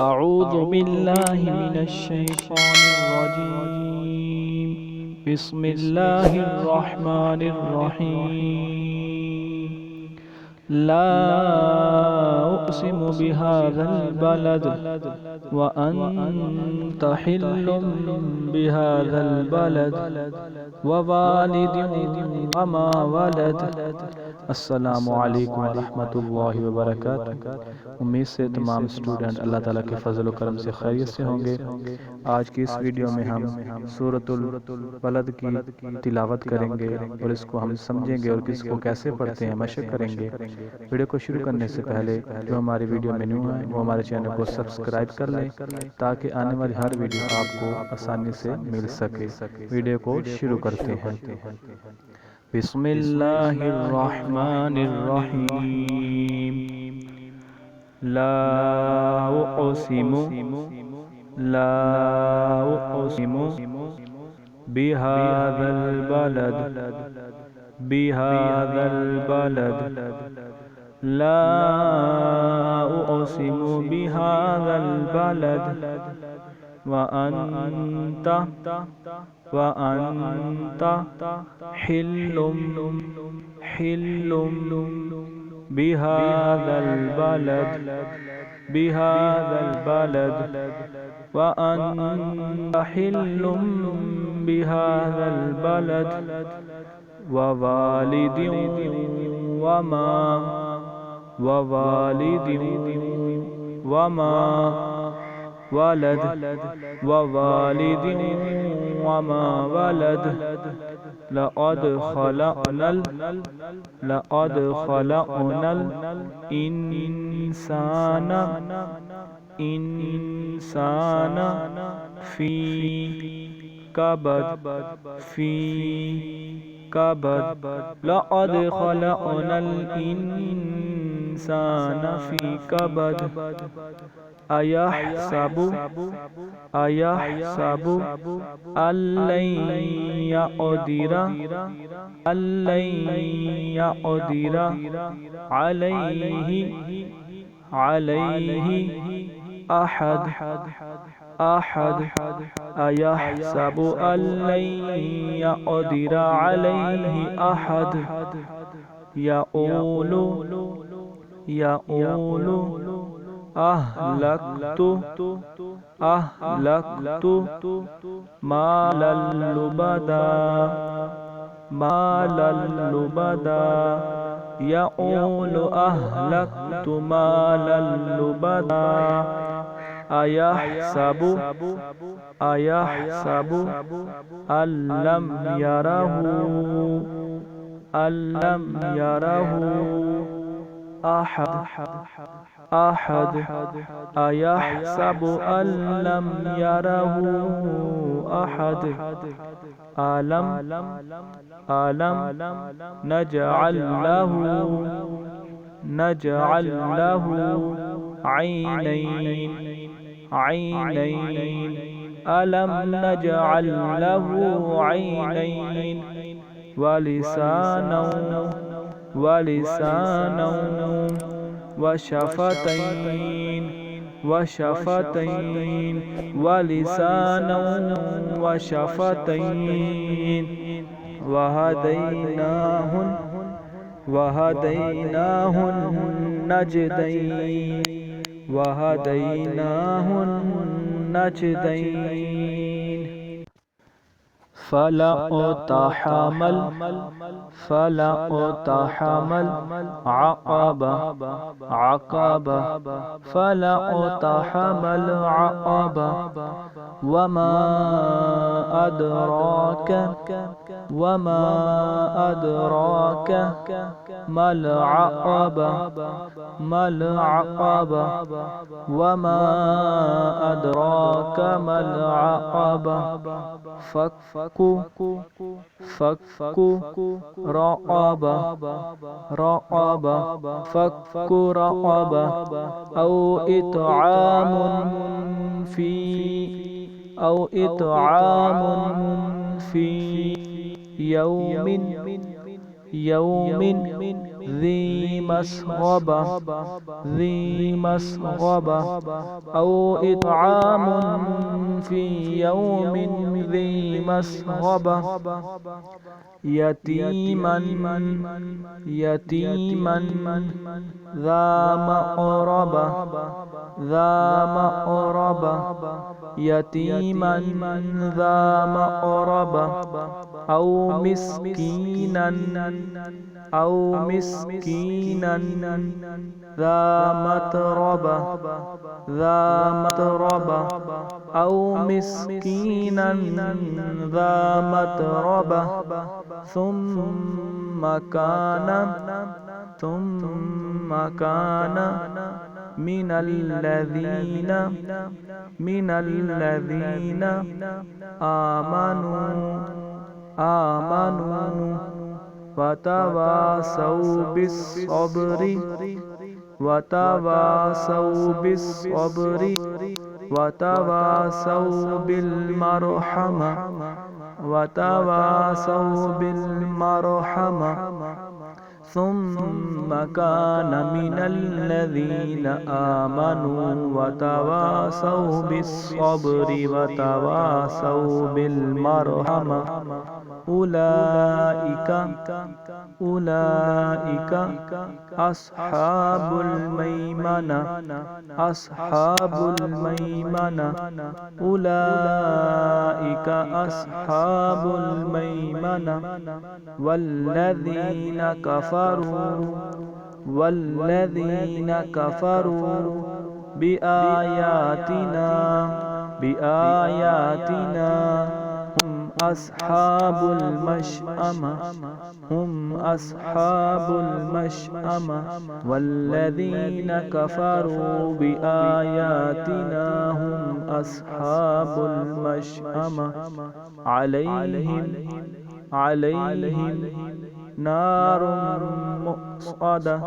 अऊज़ु बिल्लाहि मिनश्शैतानिर्रजीम। बिस्मिल्लाहिर्रहमानिर्रहीम। ला उक़्सिमु बिहाज़ल बलद व अन्त हिल्लुम बिहाज़ल बलद व वालिदिन व मा वलद। अस्सलामु अलैकुम व रहमतुल्लाहि व बरकातुहू। उम्मीद से तमाम स्टूडेंट अल्लाह ताला के फजल करम से खैरियत से होंगे। आज की इस वीडियो में हम सूरतुल बलद की तिलावत करेंगे और इसको हम समझेंगे और इसको कैसे पढ़ते हैं मशक करेंगे। वीडियो को शुरू करने से पहले जो हमारे वीडियो में न्यू है वो हमारे चैनल को सब्सक्राइब कर लें ताकि आने वाली हर वीडियो आपको आसानी से मिल सके। वीडियो को शुरू करते हैं। बिस्मिल्लाहिर्रहमानिर्रहीम। ला उक़सिमु बिहाज़ल बलद ला उक़सिमु बिहाज़ल बलद व अन्त हिल्लुम बिहाज़ल बलद व अन्त हिल्लुम बिहाज़ल बलद व वालिदिन व मा वलद लक़द खलक़नल इंसान फ़ी कबद लक़द खलक़नल इंसान फ़ी कबद। अयहसबु अल्लन यक़दिरा अलैहि अहद। अयहसबु अल्लन यक़दिरा अलैहि अहद। यक़ूलु अहलक्तु मालन लुबदा। यक़ूलु अहलक्तु मालन लुबदा। अयहसबु अल्लम यरहु अहद। अयहसबु अल्लम यरहु अहद। अलम नजअल लहु ऐनैन। अलम नजअल लहु ऐनैन व लिसानन व शफ़तैन व शफ़तैन वहदैनाहुन नजदैन। फलक़तहमल अक़बा फलक़तहमल अक़बा वमा अदराक मल अक़बा वमा अदराक मल अक़बा। फक्कु रक़बा फक्कु रक़बा औ इत्आमुन फी यौमिन ذي مسغبة أو إطعام في يوم ذي مسغبة يتيما ذا مقربة يتيما ذا مقربة أو مسكينا ذا متربة أو مسكينا ذا متربة ثم كان من الذين آمنوا وتواصوا بالصبر وتواصوا بالمرحمة ثم كان من الذين آمنوا وتواصوا بالصبر وتواصوا بالمرحمة أولئك أصحاب الميمنة أولئك أصحاب الميمنة والذين كفروا بآياتنا هم أصحاب المشأمة والذين كفروا بآياتنا هم أصحاب المشأمة عليهم نار مؤصدة